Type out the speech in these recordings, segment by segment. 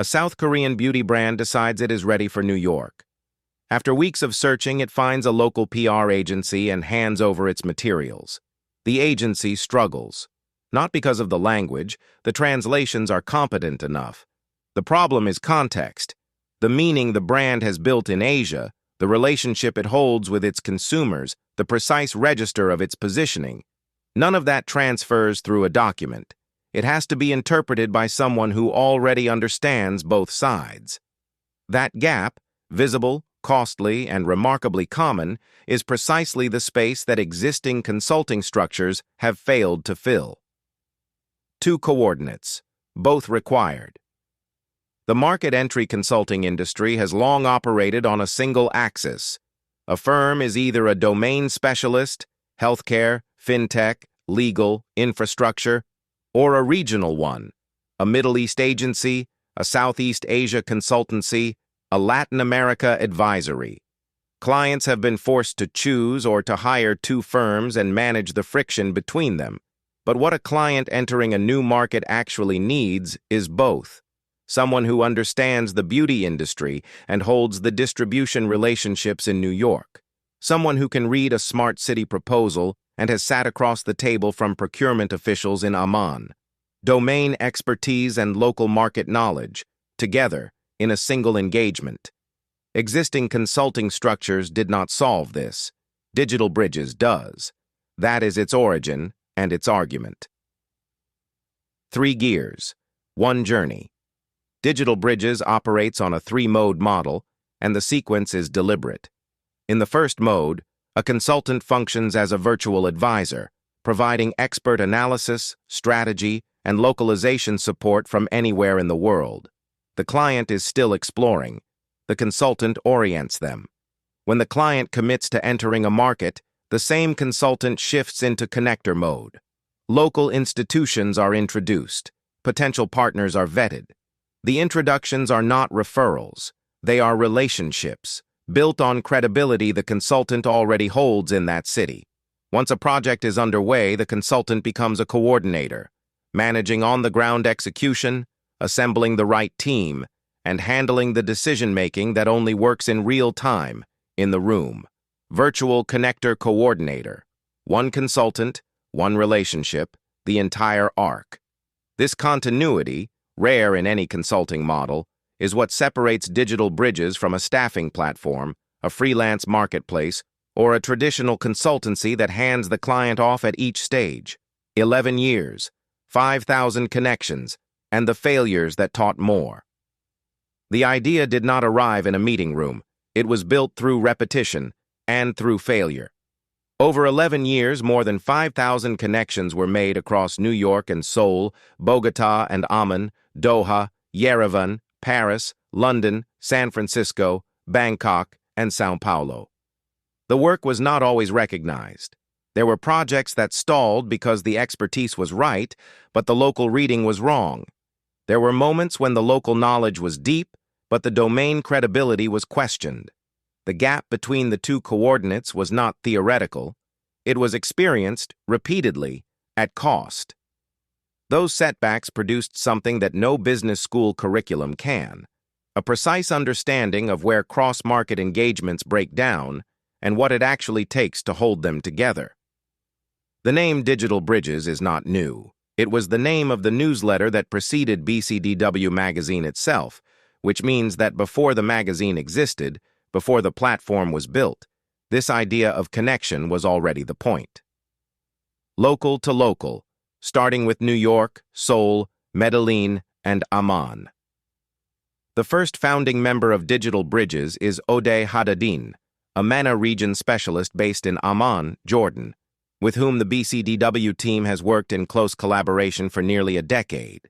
A South Korean beauty brand decides it is ready for New York. After weeks of searching, it finds a local PR agency and hands over its materials. The agency struggles. Not because of the language, the translations are competent enough. The problem is context. The meaning the brand has built in Asia, the relationship it holds with its consumers, the precise register of its positioning. None of that transfers through a document. It has to be interpreted by someone who already understands both sides. That gap, visible, costly, and remarkably common, is precisely the space that existing consulting structures have failed to fill. 2 coordinates, both required. The market entry consulting industry has long operated on a single axis. A firm is either a domain specialist, healthcare, fintech, legal, infrastructure, or a regional one, a Middle East agency, a Southeast Asia consultancy, a Latin America advisory. Clients have been forced to choose or to hire 2 firms and manage the friction between them. But what a client entering a new market actually needs is both. Someone who understands the beauty industry and holds the distribution relationships in New York. Someone who can read a smart city proposal and has sat across the table from procurement officials in Amman. Domain expertise and local market knowledge, together, in a single engagement. Existing consulting structures did not solve this. Digital Bridges does. That is its origin and its argument. 3 gears, 1 journey. Digital Bridges operates on a 3-mode model, and the sequence is deliberate. In the first mode, a consultant functions as a virtual advisor, providing expert analysis, strategy, and localization support from anywhere in the world. The client is still exploring. The consultant orients them. When the client commits to entering a market, the same consultant shifts into connector mode. Local institutions are introduced. Potential partners are vetted. The introductions are not referrals. They are relationships, built on credibility the consultant already holds in that city. Once a project is underway, the consultant becomes a coordinator, managing on-the-ground execution, assembling the right team, and handling the decision-making that only works in real time, in the room. Virtual connector coordinator. 1 consultant, 1 relationship, the entire arc. This continuity, rare in any consulting model, is what separates Digital Bridges from a staffing platform, a freelance marketplace, or a traditional consultancy that hands the client off at each stage. 11 years, 5,000 connections, and the failures that taught more. The idea did not arrive in a meeting room. It was built through repetition and through failure. Over 11 years, more than 5,000 connections were made across New York and Seoul, Bogota and Amman, Doha, Yerevan, Paris, London, San Francisco, Bangkok, and São Paulo. The work was not always recognized. There were projects that stalled because the expertise was right, but the local reading was wrong. There were moments when the local knowledge was deep, but the domain credibility was questioned. The gap between the 2 coordinates was not theoretical. It was experienced, repeatedly, at cost. Those setbacks produced something that no business school curriculum can: a precise understanding of where cross-market engagements break down and what it actually takes to hold them together. The name Digital Bridges is not new. It was the name of the newsletter that preceded bcdW magazine itself, which means that before the magazine existed, before the platform was built, this idea of connection was already the point. Local to local, starting with New York, Seoul, Medellin, and Amman. The first founding member of Digital Bridges is Odeh Haddadine, a MENA region specialist based in Amman, Jordan, with whom the bcdW team has worked in close collaboration for nearly a decade.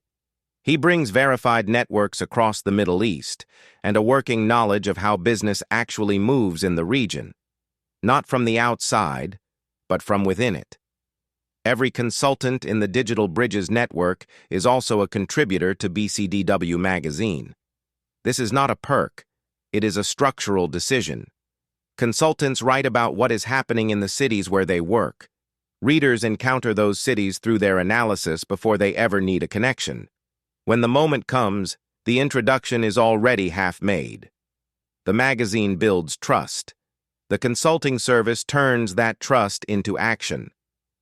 He brings verified networks across the Middle East and a working knowledge of how business actually moves in the region, not from the outside, but from within it. Every consultant in the Digital Bridges network is also a contributor to bcdW magazine. This is not a perk, it is a structural decision. Consultants write about what is happening in the cities where they work. Readers encounter those cities through their analysis before they ever need a connection. When the moment comes, The introduction is already half made. The magazine builds trust. The consulting service turns that trust into action.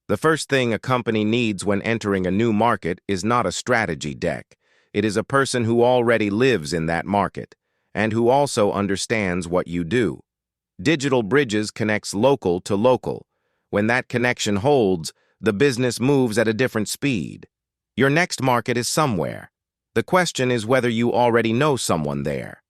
The first thing a company needs when entering a new market is not a strategy deck. It is a person who already lives in that market and who also understands what you do. Digital Bridges connects local to local. When that connection holds, the business moves at a different speed. Your next market is somewhere. The question is whether you already know someone there.